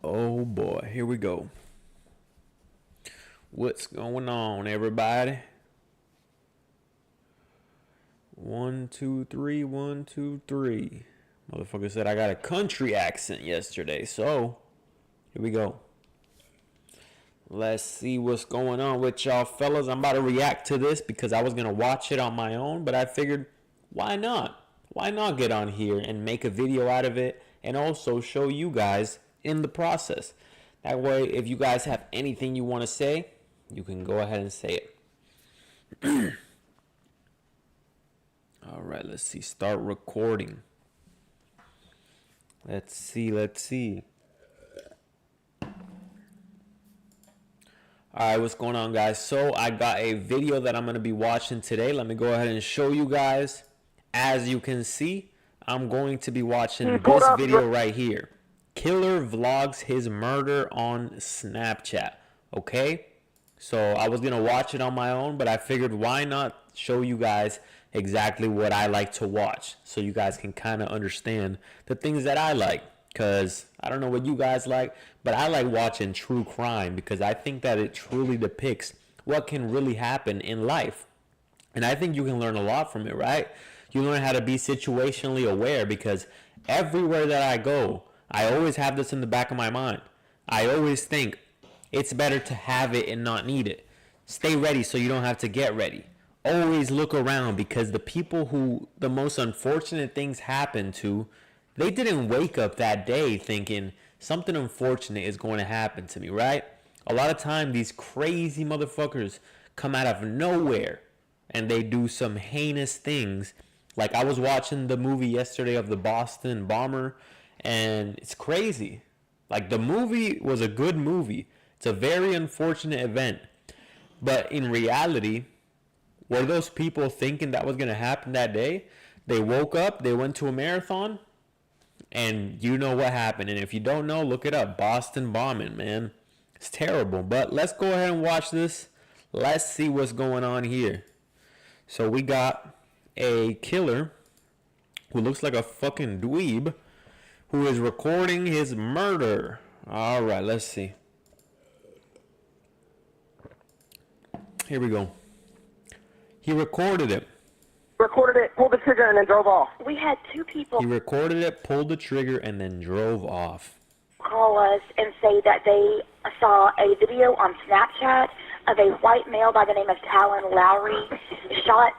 Oh boy, here we go. What's going on, everybody? 1, 2, 3, 1, 2, 3. Motherfucker said I got a country accent yesterday, so here we go. Let's see what's going on with y'all fellas. I'm about to react to this because I was going to watch it on my own, but I figured, why not? Why not get on here and make a video out of it and also show you guys in the process? That way, if you guys have anything you want to say, you can go ahead and say it. All right, let's see. Start recording. Let's see. All right, what's going on, guys? So I got a video that I'm going to be watching today. Let me go ahead and show you guys. As you can see, I'm going to be watching this video right here. Killer vlogs his murder on Snapchat. Okay? So I was going to watch it on my own, but I figured why not show you guys exactly what I like to watch so you guys can kind of understand the things that I like. Because I don't know what you guys like, but I like watching true crime because I think that it truly depicts what can really happen in life. And I think you can learn a lot from it, right? You learn how to be situationally aware because everywhere that I go, I always have this in the back of my mind. I always think it's better to have it and not need it. Stay ready so you don't have to get ready. Always look around because the people who the most unfortunate things happen to, they didn't wake up that day thinking something unfortunate is going to happen to me, right? A lot of time these crazy motherfuckers come out of nowhere and they do some heinous things. Like I was watching the movie yesterday of the Boston bomber and it's crazy. Like the movie was a good movie. It's a very unfortunate event. But in reality, were those people thinking that was going to happen that day? They woke up, they went to a marathon, and you know what happened. And if you don't know, look it up. Boston bombing, man. It's terrible. But let's go ahead and watch this. Let's see what's going on here. So we got a killer who looks like a fucking dweeb who is recording his murder. All right, let's see. Here we go. He recorded it. Pulled the trigger, and then drove off. We had two people He recorded it, pulled the trigger, and then drove off. call us and say that they saw a video on Snapchat of a white male by the name of Talon Lowry shot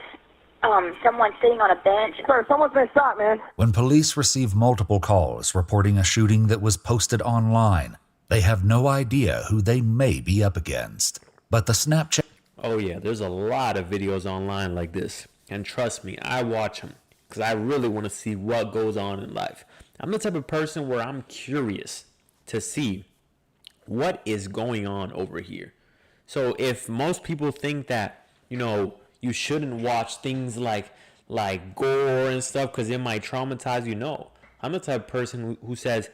someone sitting on a bench. Sir, someone's been shot, man. When police receive multiple calls reporting a shooting that was posted online, they have no idea who they may be up against. But the Snapchat... Oh yeah, there's a lot of videos online like this. And trust me, I watch them because I really want to see what goes on in life. I'm the type of person where I'm curious to see what is going on over here. So if most people think that, you know, you shouldn't watch things like gore and stuff because it might traumatize you, no. I'm the type of person who says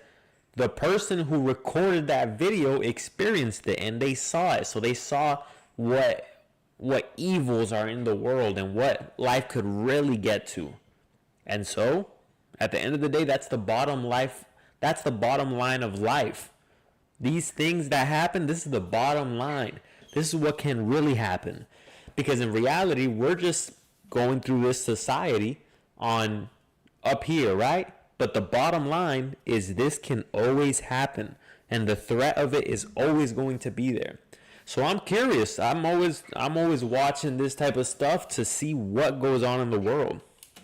the person who recorded that video experienced it and they saw it. So they saw what evils are in the world and what life could really get to. And so, at the end of the day, that's the bottom line of life. These things that happen, this is the bottom line. This is what can really happen. Because in reality, we're just going through this society on up here, right? But the bottom line is this can always happen. And the threat of it is always going to be there. So I'm curious. I'm always watching this type of stuff to see what goes on in the world.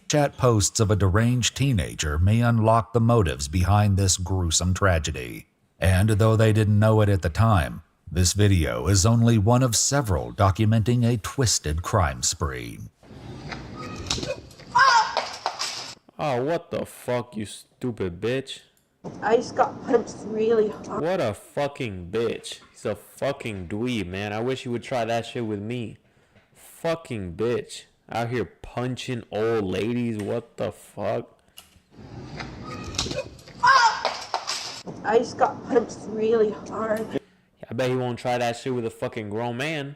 Chat posts of a deranged teenager may unlock the motives behind this gruesome tragedy. And though they didn't know it at the time, this video is only one of several documenting a twisted crime spree. Oh, what the fuck, you stupid bitch. I just got punched really hard. What a fucking bitch. He's a fucking dweeb, man. I wish he would try that shit with me. Fucking bitch. Out here punching old ladies. What the fuck? I just got punched really hard. I bet he won't try that shit with a fucking grown man.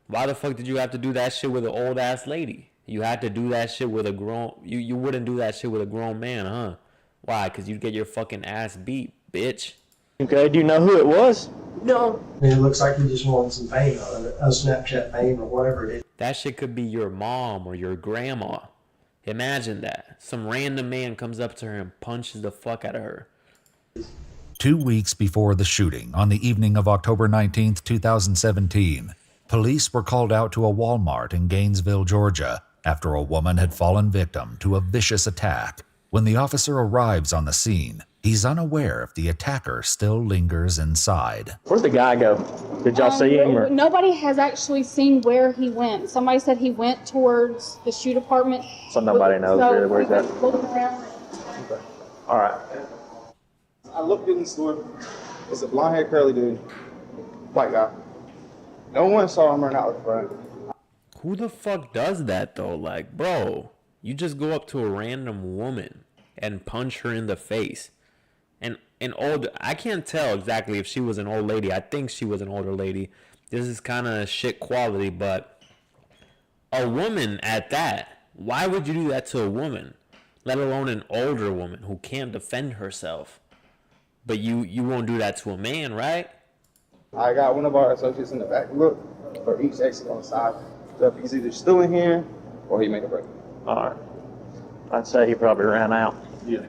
Why the fuck did you have to do that shit with an old ass lady? You had to do that shit with a grown... You wouldn't do that shit with a grown man, huh? Why? Because you'd get your fucking ass beat, bitch. Okay, do you know who it was? No. It looks like he just wanted some fame out of it, a Snapchat fame or whatever it is. That shit could be your mom or your grandma. Imagine that. Some random man comes up to her and punches the fuck out of her. 2 weeks before the shooting, on the evening of October 19, 2017, police were called out to a Walmart in Gainesville, Georgia, after a woman had fallen victim to a vicious attack. When the officer arrives on the scene, he's unaware if the attacker still lingers inside. Where'd the guy go? Did y'all see him? Or? Nobody has actually seen where he went. Somebody said he went towards the shoe department. So nobody knows really where he's at. Looking around. All right. I looked in the store. It's a blonde-haired curly dude, white guy. No one saw him run out the front. Who the fuck does that though? Like, bro, you just go up to a random woman and punch her in the face. And an old, I can't tell exactly if she was an old lady. I think she was an older lady. This is kind of shit quality, but a woman at that. Why would you do that to a woman? Let alone an older woman who can't defend herself. But you won't do that to a man, right? I got one of our associates in the back. Look, for each exit on the side. So if he's either still in here or he made a break. All right. I'd say he probably ran out.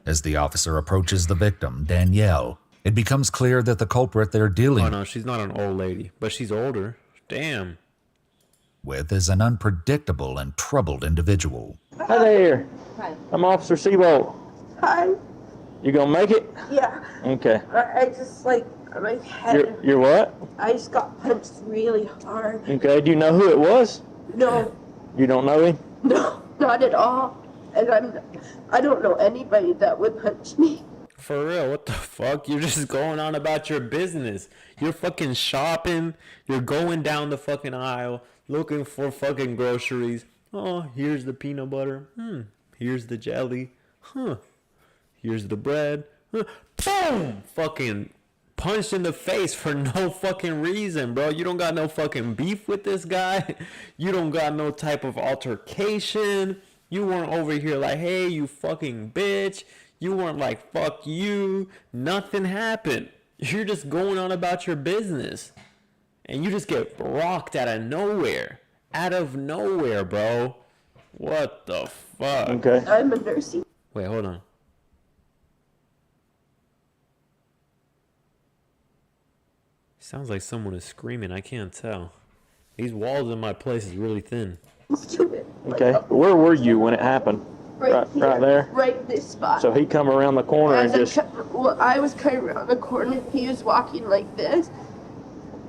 As the officer approaches the victim, Danielle, it becomes clear that the culprit they're dealing Oh no, she's not an old lady, but she's older. Damn. with is an unpredictable and troubled individual. Hi there. Hi. I'm Officer Seabolt. Hi. You gonna make it? Yeah. Okay. I just like my head. You're what? I just got punched really hard. Okay. Do you know who it was? No. You don't know him? No, not at all. And I don't know anybody that would punch me. For real, what the fuck? You're just going on about your business. You're fucking shopping. You're going down the fucking aisle looking for fucking groceries. Oh, here's the peanut butter. Here's the jelly. Here's the bread. Boom! Fucking punched in the face for no fucking reason, bro. You don't got no fucking beef with this guy. You don't got no type of altercation. You weren't over here like, hey, you fucking bitch. You weren't like, fuck you. Nothing happened. You're just going on about your business. And you just get rocked out of nowhere. Out of nowhere, bro. What the fuck? Okay. I'm a nursing. Wait, hold on. Sounds like someone is screaming. I can't tell. These walls in my place is really thin. Okay. Where were you when it happened? Right there? Right this spot. So he come around the corner and just... I was coming around the corner. He was walking like this.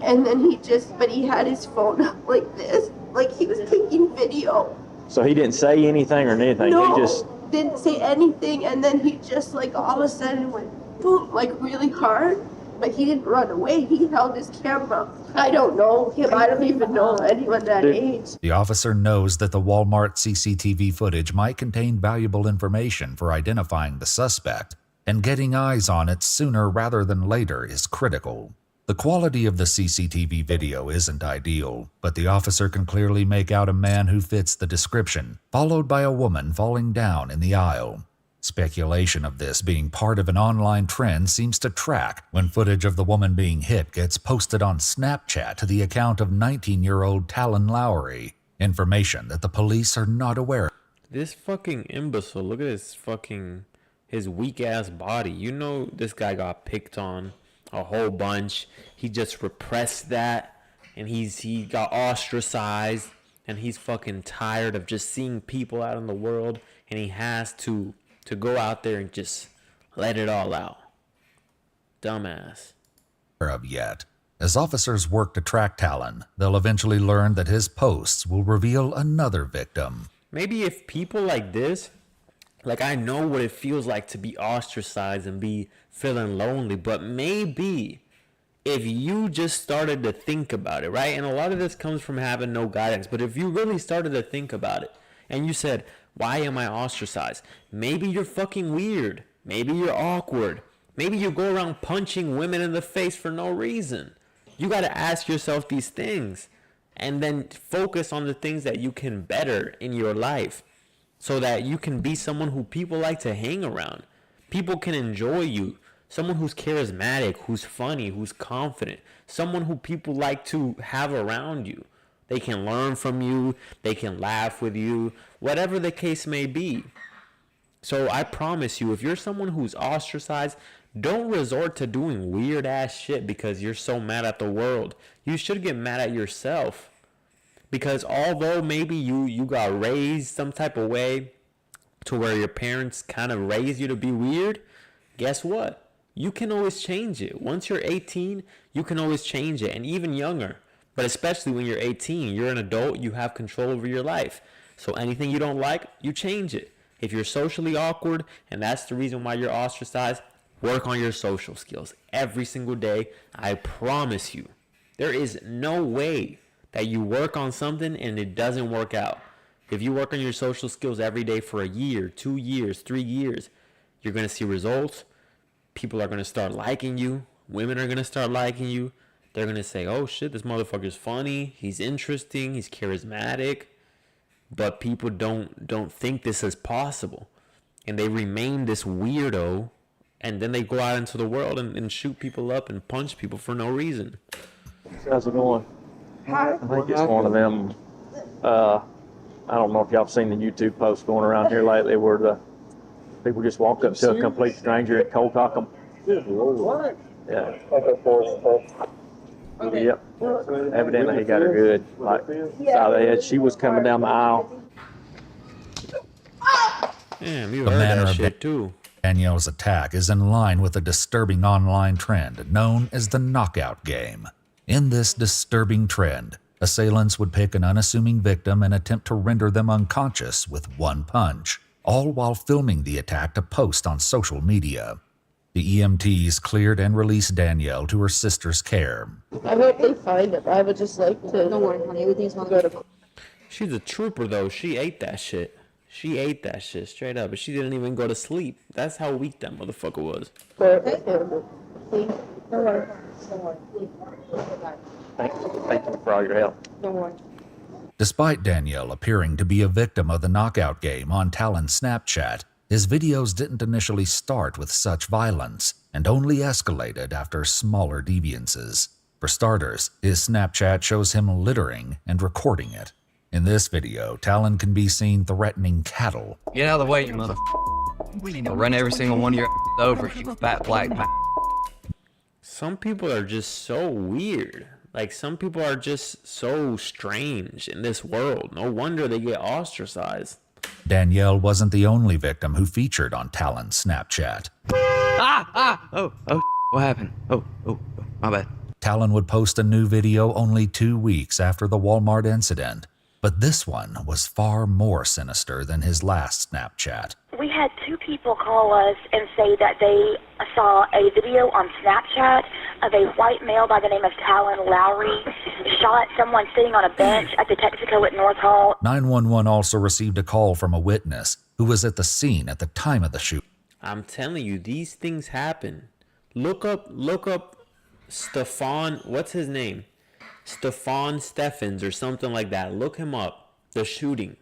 And then but he had his phone up like this. Like he was taking video. So he didn't say anything or anything? No, He just... didn't say anything. And then he just like all of a sudden went boom, like really hard. But he didn't run away. He held his camera. I don't know him. I don't even know anyone that age. The officer knows that the Walmart CCTV footage might contain valuable information for identifying the suspect, and getting eyes on it sooner rather than later is critical. The quality of the CCTV video isn't ideal, but the officer can clearly make out a man who fits the description, followed by a woman falling down in the aisle. Speculation of this being part of an online trend seems to track when footage of the woman being hit gets posted on Snapchat to the account of 19-year-old Talon Lowry, information that the police are not aware of. This fucking imbecile, look at his weak ass body. You know this guy got picked on a whole bunch. He just repressed that, and he got ostracized, and he's fucking tired of just seeing people out in the world, and he has to go out there and just let it all out. Dumbass. Of yet. As officers work to track Talon, they'll eventually learn that his posts will reveal another victim. Maybe if people like this, like I know what it feels like to be ostracized and be feeling lonely, but maybe if you just started to think about it, right? And a lot of this comes from having no guidance, but if you really started to think about it and you said, why am I ostracized? Maybe you're fucking weird. Maybe you're awkward. Maybe you go around punching women in the face for no reason. You got to ask yourself these things and then focus on the things that you can better in your life so that you can be someone who people like to hang around. People can enjoy you. someone who's charismatic, who's funny, who's confident, someone who people like to have around you. They can learn from you, they can laugh with you, whatever the case may be. So I promise you, if you're someone who's ostracized, don't resort to doing weird ass shit because you're so mad at the world. You should get mad at yourself. Because although maybe you got raised some type of way to where your parents kind of raised you to be weird, guess what? You can always change it. Once you're 18, you can always change it, and even younger. But especially when you're 18, you're an adult, you have control over your life. So anything you don't like, you change it. If you're socially awkward, and that's the reason why you're ostracized, work on your social skills every single day. I promise you, there is no way that you work on something and it doesn't work out. If you work on your social skills every day for a year, 2 years, 3 years, you're going to see results. People are going to start liking you. Women are going to start liking you. They're going to say, oh shit, this motherfucker's funny. He's interesting. He's charismatic. But people don't think this is possible. And they remain this weirdo. And then they go out into the world and shoot people up and punch people for no reason. How's it going? Hi. I think it's one of them, I don't know if y'all have seen the YouTube posts going around here lately where the people just walk up to a complete stranger and cold cock them. Yeah. Yep. Evidently he got her good. Like, saw that she was coming down the aisle. Damn, you The heard manner that of shit too. Danielle's attack is in line with a disturbing online trend known as the knockout game. In this disturbing trend, assailants would pick an unassuming victim and attempt to render them unconscious with one punch, all while filming the attack to post on social media. The EMTs cleared and released Danielle to her sister's care. I hope they find him. I would just like to. Don't worry, honey. Everything's going to go to. She's a trooper though. She ate that shit. She ate that shit straight up. But she didn't even go to sleep. That's how weak that motherfucker was. Thank you for all your help. Don't worry. Despite Danielle appearing to be a victim of the knockout game on Talon's Snapchat, his videos didn't initially start with such violence and only escalated after smaller deviances. For starters, his Snapchat shows him littering and recording it. In this video, Talon can be seen threatening cattle. Get out of the way, you mother. I'll run every single one of your over, you fat black man. Some people are just so weird. Like, some people are just so strange in this world. No wonder they get ostracized. Danielle wasn't the only victim who featured on Talon's Snapchat. Oh, what happened? Oh, my bad. Talon would post a new video only 2 weeks after the Walmart incident, but this one was far more sinister than his last Snapchat. We had 2 people call us and say that they saw a video on Snapchat of a white male by the name of Talon Lowry shot someone sitting on a bench at the Texaco at North Hall. 911 also received a call from a witness who was at the scene at the time of the shoot. I'm telling you, these things happen. Look up Stefan, what's his name? Stefan Steffens or something like that. Look him up. The shooting.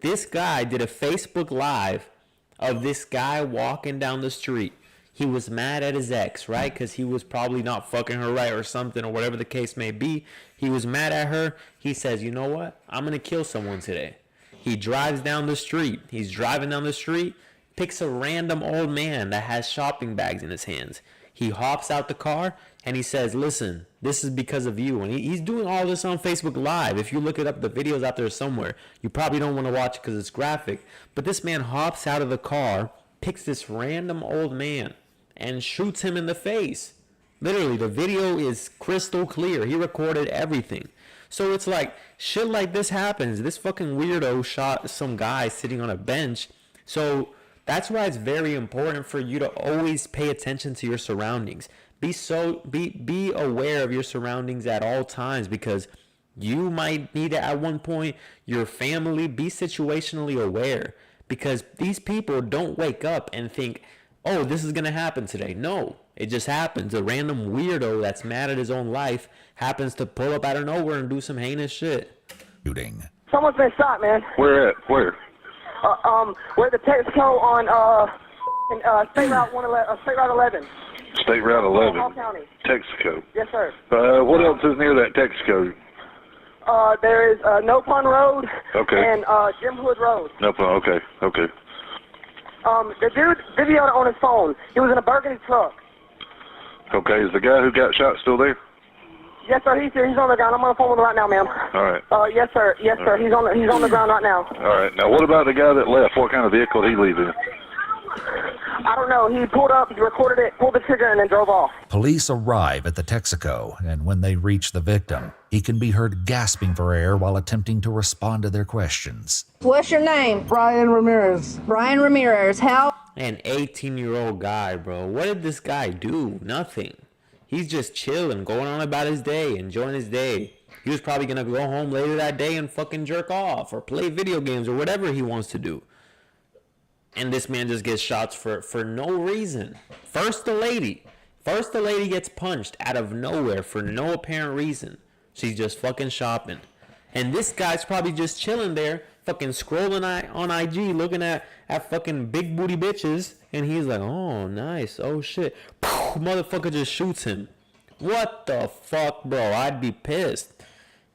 This guy did a Facebook Live of this guy walking down the street. He was mad at his ex, right? Because he was probably not fucking her right or something, or whatever the case may be. He was mad at her. He says, you know what? I'm going to kill someone today. He drives down the street. He's driving down the street, picks a random old man that has shopping bags in his hands. He hops out the car and he says, listen, this is because of you. And he's doing all this on Facebook Live. If you look it up, the video's out there somewhere. You probably don't want to watch it because it's graphic. But this man hops out of the car, picks this random old man, and shoots him in the face. Literally, the video is crystal clear. He recorded everything. So it's like, shit like this happens. This fucking weirdo shot some guy sitting on a bench. So that's why it's very important for you to always pay attention to your surroundings. Be aware of your surroundings at all times, because you might need it at one point. Your family, be situationally aware, because these people don't wake up and think, oh, this is going to happen today. No, it just happens. A random weirdo that's mad at his own life happens to pull up out of nowhere and do some heinous shit. Shooting. Someone's been shot, man. Where at? Where? We're at the Texaco on State Route 11. State Route 11, Hall County. Texaco. Yes, sir. What else is near that Texaco? There is No Pun Road. Okay. And Jim Hood Road. No problem. Okay. Okay. The dude videoed it on his phone. He was in a burgundy truck. Okay. Is the guy who got shot still there? Yes, sir. He's here. He's on the ground. I'm on the phone with him right now, ma'am. All right. Yes, sir. Yes, sir. He's on the ground right now. All right. Now, what about the guy that left? What kind of vehicle did he leave in? I don't know. He pulled up, he recorded it, pulled the trigger, and then drove off. Police arrive at the Texaco, and when they reach the victim, he can be heard gasping for air while attempting to respond to their questions. What's your name? Brian Ramirez. Brian Ramirez. How? An 18-year-old guy, bro. What did this guy do? Nothing. He's just chilling, going on about his day, enjoying his day. He was probably gonna go home later that day and fucking jerk off or play video games or whatever he wants to do. And this man just gets shots for no reason. First the lady gets punched out of nowhere for no apparent reason. She's just fucking shopping. And this guy's probably just chilling there, fucking scrolling on IG, looking at fucking big booty bitches. And he's like, oh, nice. Oh, shit. Motherfucker just shoots him. What the fuck, bro? I'd be pissed.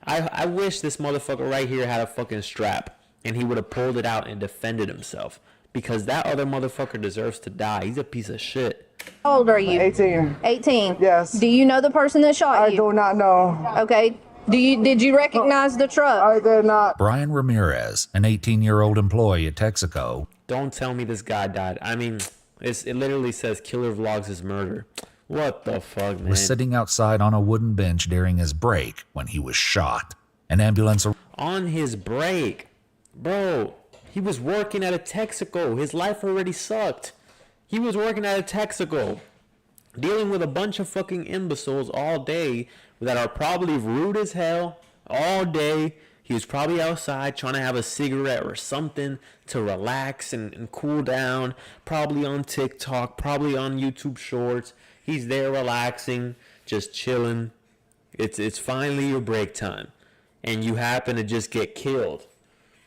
I wish this motherfucker right here had a fucking strap. And he would have pulled it out and defended himself. Because that other motherfucker deserves to die. He's a piece of shit. How old are you? 18. 18. Yes. Do you know the person that shot you? I do not know. Okay. Did you recognize the truck? I did not. Brian Ramirez, an 18-year-old employee at Texaco. Don't tell me this guy died. I mean, it literally says Killer Vlogs his murder. What the fuck, man? Was sitting outside on a wooden bench during his break when he was shot. An ambulance... On his break? Bro, he was working at a Texaco. His life already sucked. He was working at a Texaco, dealing with a bunch of fucking imbeciles all day that are probably rude as hell all day. He was probably outside trying to have a cigarette or something to relax and cool down. Probably on TikTok, probably on YouTube Shorts. He's there relaxing, just chilling. It's finally your break time. And you happen to just get killed.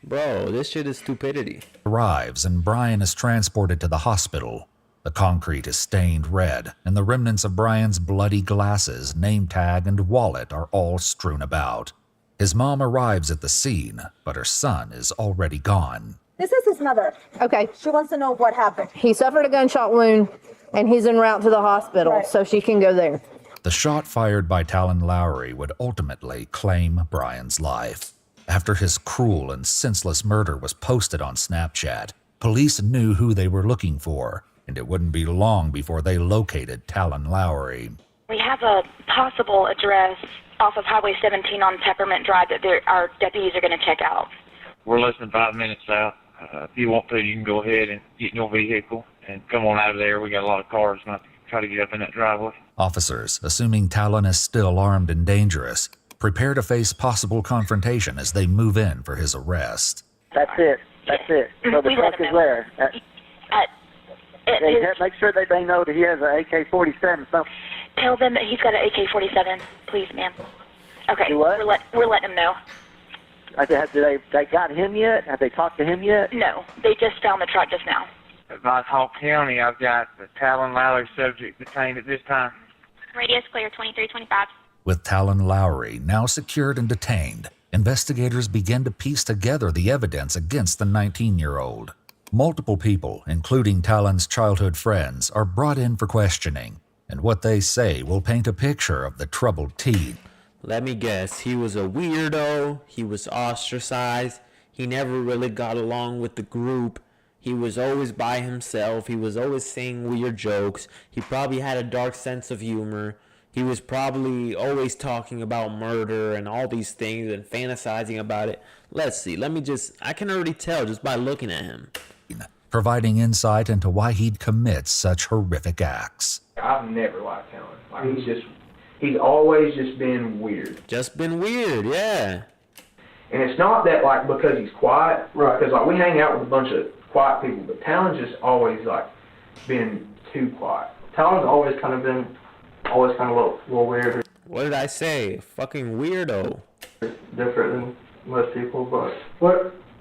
Bro, this shit is stupidity. Arrives and Brian is transported to the hospital. The concrete is stained red, and the remnants of Brian's bloody glasses, name tag, and wallet are all strewn about. His mom arrives at the scene, but her son is already gone. This is his mother. Okay. She wants to know what happened. He suffered a gunshot wound, and he's en route to the hospital, Right. so she can go there. The shot fired by Talon Lowry would ultimately claim Brian's life. After his cruel and senseless murder was posted on Snapchat, police knew who they were looking for, and it wouldn't be long before they located Talon Lowry. We have a possible address off of Highway 17 on Peppermint Drive that our deputies are going to check out. We're less than 5 minutes out. If you want to, you can go ahead and get in your vehicle and come on out of there. We got a lot of cars not to try to get up in that driveway. Officers, assuming Talon is still armed and dangerous, prepare to face possible confrontation as they move in for his arrest. That's it. That's it. So the We let truck him is know. there. Make sure that they know that he has an AK-47. So Tell them that he's got an AK-47, please, ma'am. Okay, Do what? we're letting him know. They got him yet? Have they talked to him yet? No, they just found the truck just now. At Hawk County, I've got the Talon Lowry subject detained at this time. Radius clear 2325. With Talon Lowry now secured and detained, investigators begin to piece together the evidence against the 19-year-old. Multiple people, including Talon's childhood friends, are brought in for questioning, and what they say will paint a picture of the troubled teen. Let me guess, he was a weirdo, he was ostracized, he never really got along with the group, he was always by himself, he was always saying weird jokes, he probably had a dark sense of humor, he was probably always talking about murder and all these things and fantasizing about it. Let's see, I can already tell just by looking at him. Providing insight into why he'd commit such horrific acts. I've never liked Talon. He's always just been weird. Just been weird, yeah. And it's not that because he's quiet, right? Because we hang out with a bunch of quiet people, but Talon's just always been too quiet. Talon's always kind of a little weird. What did I say? Fucking weirdo. Different than most people, but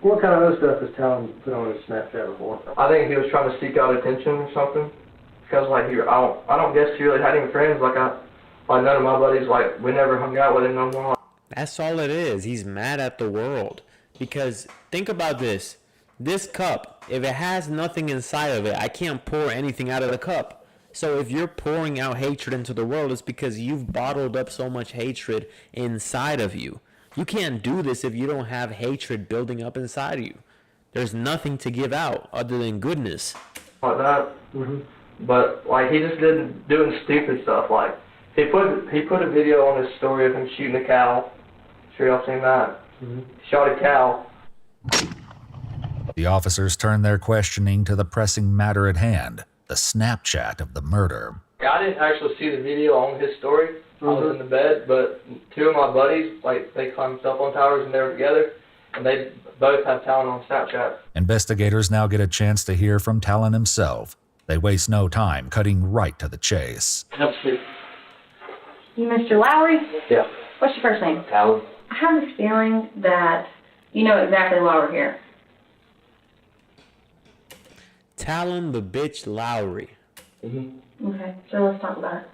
What kind of other stuff has Talon put on his Snapchat before? I think he was trying to seek out attention or something. because like I don't guess he really had any friends. Like none of my buddies, like we never hung out with him no more. That's all it is. He's mad at the world. Because think about this. This cup, if it has nothing inside of it, I can't pour anything out of the cup. So if you're pouring out hatred into the world, it's because you've bottled up so much hatred inside of you. You can't do this if you don't have hatred building up inside of you. There's nothing to give out other than goodness. Like that. But like he just doing stupid stuff. Like he put a video on his story of him shooting a cow. Sure y'all seen that? Shot a cow. The officers turned their questioning to the pressing matter at hand, the Snapchat of the murder. I didn't actually see the video on his story. I was in the bed, but two of my buddies, like they climbed cell phone towers and they were together, and they both had Talon on Snapchat. Investigators now get a chance to hear from Talon himself. They waste no time, cutting right to the chase. Absolutely. You Mr. Lowry? Yeah. What's your first name? Talon. I have this feeling that you know exactly why we're here. Talon the bitch Lowry. Okay, so let's talk about it.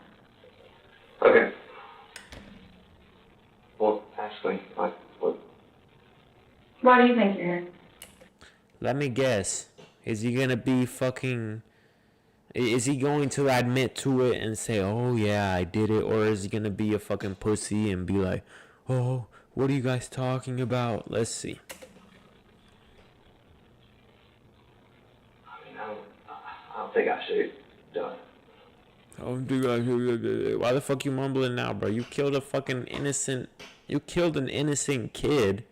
Okay. Well, actually, what? Why do you think you're here? Let me guess. Is he gonna be is he going to admit to it and say, oh yeah, I did it? Or is he gonna be a fucking pussy and be like, oh, what are you guys talking about? Let's see. I mean, I don't think I should do it. Why the fuck you mumbling now, bro? You killed an innocent kid,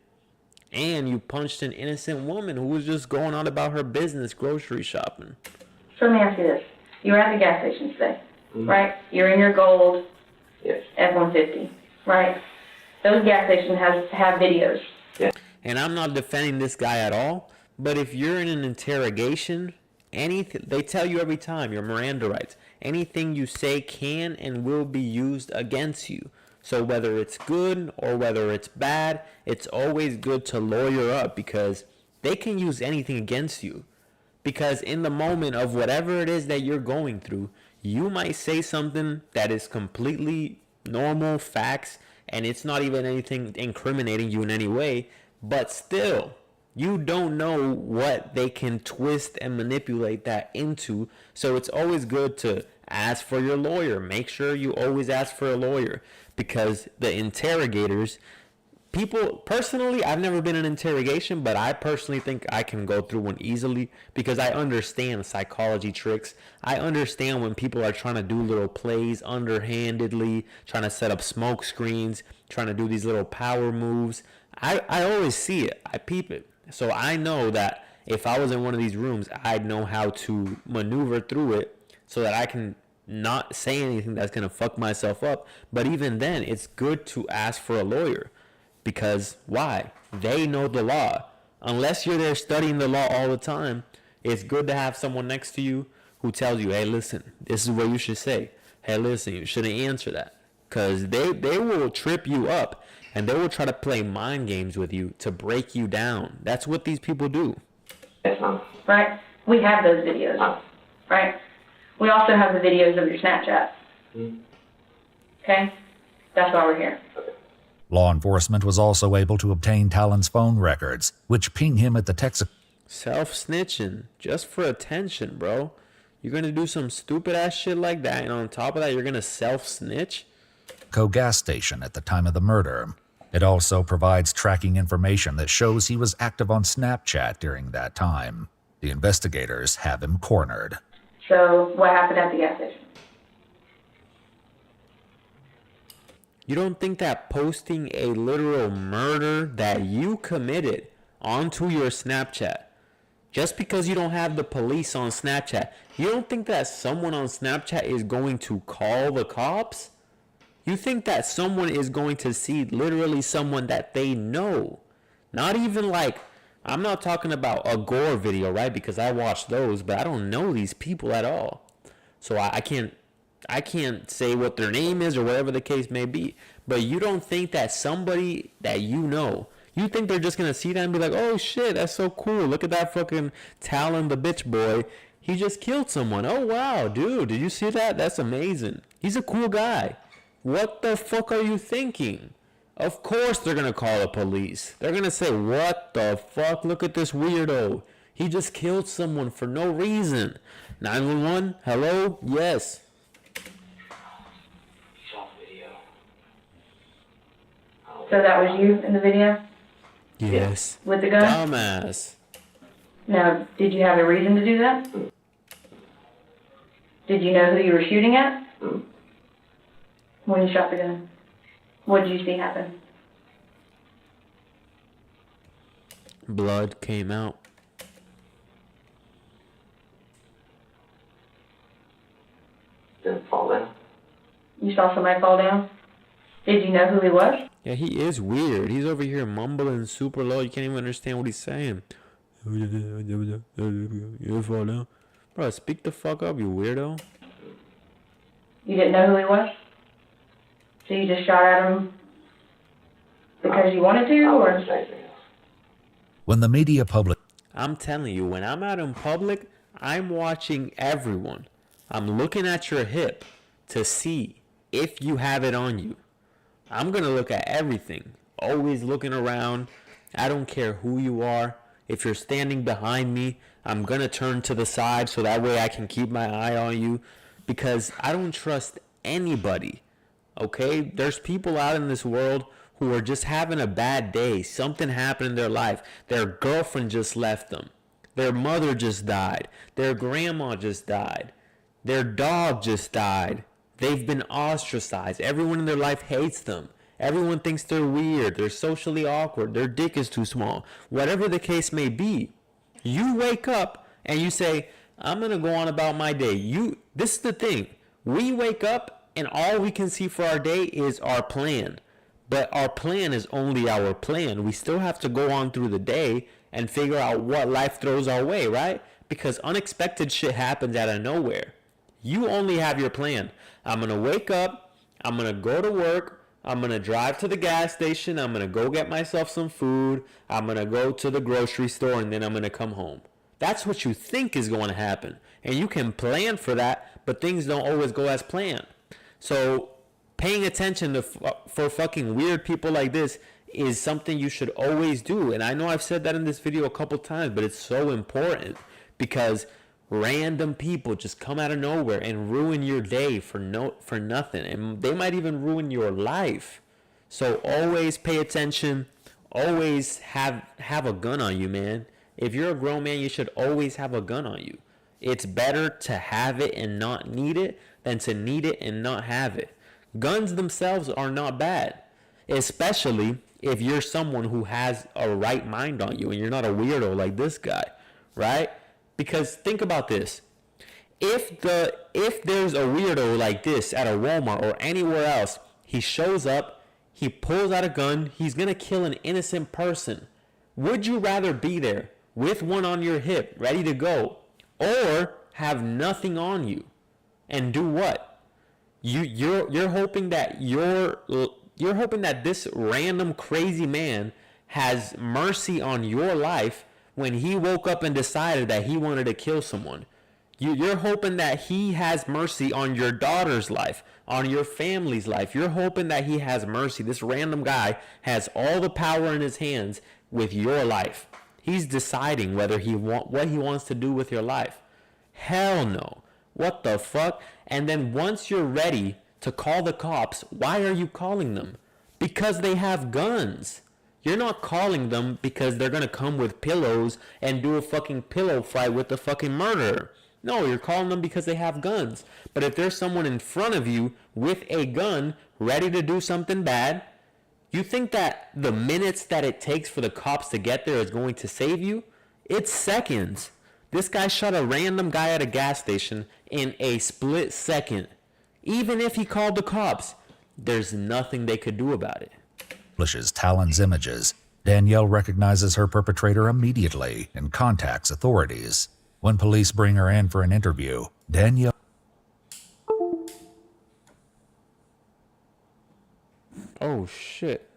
and you punched an innocent woman who was just going on about her business, grocery shopping. So let me ask you this. You were at the gas station today, right? You're in your gold F-150, right? Those gas stations have videos. Yeah. And I'm not defending this guy at all, but if you're in an interrogation, they tell you every time, your Miranda rights, anything you say can and will be used against you. So whether it's good or whether it's bad, it's always good to lawyer up, because they can use anything against you. Because in the moment of whatever it is that you're going through, you might say something that is completely normal facts, and it's not even anything incriminating you in any way, but still, you don't know what they can twist and manipulate that into. So it's always good to ask for your lawyer. Make sure you always ask for a lawyer, because the interrogators, personally, I've never been in an interrogation, but I personally think I can go through one easily, because I understand psychology tricks. I understand when people are trying to do little plays underhandedly, trying to set up smoke screens, trying to do these little power moves. I always see it. I peep it. So I know that if I was in one of these rooms, I'd know how to maneuver through it so that I can not say anything that's going to fuck myself up. But even then, it's good to ask for a lawyer. Because why? They know the law. Unless you're there studying the law all the time, it's good to have someone next to you who tells you, hey, listen, this is what you should say. Hey, listen, you shouldn't answer that. Because they will trip you up, and they will try to play mind games with you to break you down. That's what these people do. Right? We have those videos. Right? We also have the videos of your Snapchat. Okay? That's why we're here. Law enforcement was also able to obtain Talon's phone records, which ping him at the Texaco Self-snitching just for attention, bro. You're going to do some stupid ass shit like that, and on top of that, you're going to self-snitch? gas station at the time of the murder. It also provides tracking information that shows he was active on Snapchat during that time. The investigators have him cornered. So what happened at the gas station? You don't think that posting a literal murder that you committed onto your Snapchat, just because you don't have the police on Snapchat, you don't think that someone on Snapchat is going to call the cops? You think that someone is going to see literally someone that they know? Not even like, I'm not talking about a gore video, right? Because I watched those, but I don't know these people at all. So I can't say what their name is or whatever the case may be. But you don't think that somebody that you know, you think they're just going to see that and be like, oh shit, that's so cool. Look at that fucking Talon the bitch boy. He just killed someone. Oh, wow, dude. Did you see that? That's amazing. He's a cool guy. What the fuck are you thinking? Of course they're going to call the police. They're going to say, what the fuck? Look at this weirdo. He just killed someone for no reason. 911? Hello? Yes. So that was you in the video? Yes. With the gun? Dumbass. Now, did you have a reason to do that? Did you know who you were shooting at? When you shot the gun? What did you see happen? Blood came out. Didn't fall down. You saw somebody fall down? Did you know who he was? Yeah, he is weird. He's over here mumbling super low. You can't even understand what he's saying. You fall down. Bro, speak the fuck up, you weirdo. You didn't know who he was? So you just shot at him because you wanted to, or? When the media public I'm telling you, when I'm out in public, I'm watching everyone. I'm looking at your hip to see if you have it on you. I'm going to look at everything. Always looking around. I don't care who you are. If you're standing behind me, I'm going to turn to the side so that way I can keep my eye on you, because I don't trust anybody. Okay? There's people out in this world who are just having a bad day. Something happened in their life. Their girlfriend just left them. Their mother just died. Their grandma just died. Their dog just died. They've been ostracized. Everyone in their life hates them. Everyone thinks they're weird. They're socially awkward. Their dick is too small. Whatever the case may be, you wake up and you say, I'm going to go on about my day. This is the thing. We wake up and all we can see for our day is our plan. But our plan is only our plan. We still have to go on through the day and figure out what life throws our way, right? Because unexpected shit happens out of nowhere. You only have your plan. I'm going to wake up. I'm going to go to work. I'm going to drive to the gas station. I'm going to go get myself some food. I'm going to go to the grocery store, and then I'm going to come home. That's what you think is going to happen. And you can plan for that, but things don't always go as planned. So paying attention to for fucking weird people like this is something you should always do. And I know I've said that in this video a couple times, but it's so important because random people just come out of nowhere and ruin your day for nothing, and they might even ruin your life. So always pay attention. Always have a gun on you, man. If you're a grown man, you should always have a gun on you. It's better to have it and not need it than to need it and not have it. Guns themselves are not bad, especially if you're someone who has a right mind on you and you're not a weirdo like this guy, right? Because think about this. If there's a weirdo like this at a Walmart or anywhere else, he shows up, he pulls out a gun, he's going to kill an innocent person. Would you rather be there with one on your hip, ready to go, or have nothing on you and do what? You're hoping that you're hoping that this random crazy man has mercy on your life when he woke up and decided that he wanted to kill someone. You're hoping that he has mercy on your daughter's life, on your family's life. You're hoping that he has mercy. This random guy has all the power in his hands with your life. He's deciding what he wants to do with your life. Hell no. What the fuck? And then once you're ready to call the cops, why are you calling them? Because they have guns. You're not calling them because they're going to come with pillows and do a fucking pillow fight with the fucking murderer. No, you're calling them because they have guns. But if there's someone in front of you with a gun ready to do something bad, you think that the minutes that it takes for the cops to get there is going to save you? It's seconds. This guy shot a random guy at a gas station in a split second. Even if he called the cops, there's nothing they could do about it. Publishes Talon's images. Danielle recognizes her perpetrator immediately and contacts authorities. When police bring her in for an interview, Danielle... Oh shit.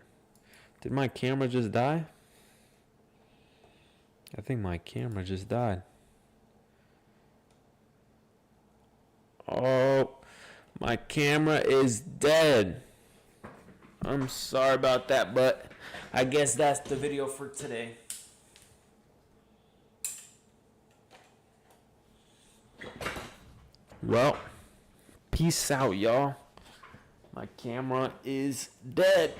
Did my camera just die? I think my camera just died. Oh, my camera is dead. I'm sorry about that, but I guess that's the video for today. Well, peace out, y'all. My camera is dead.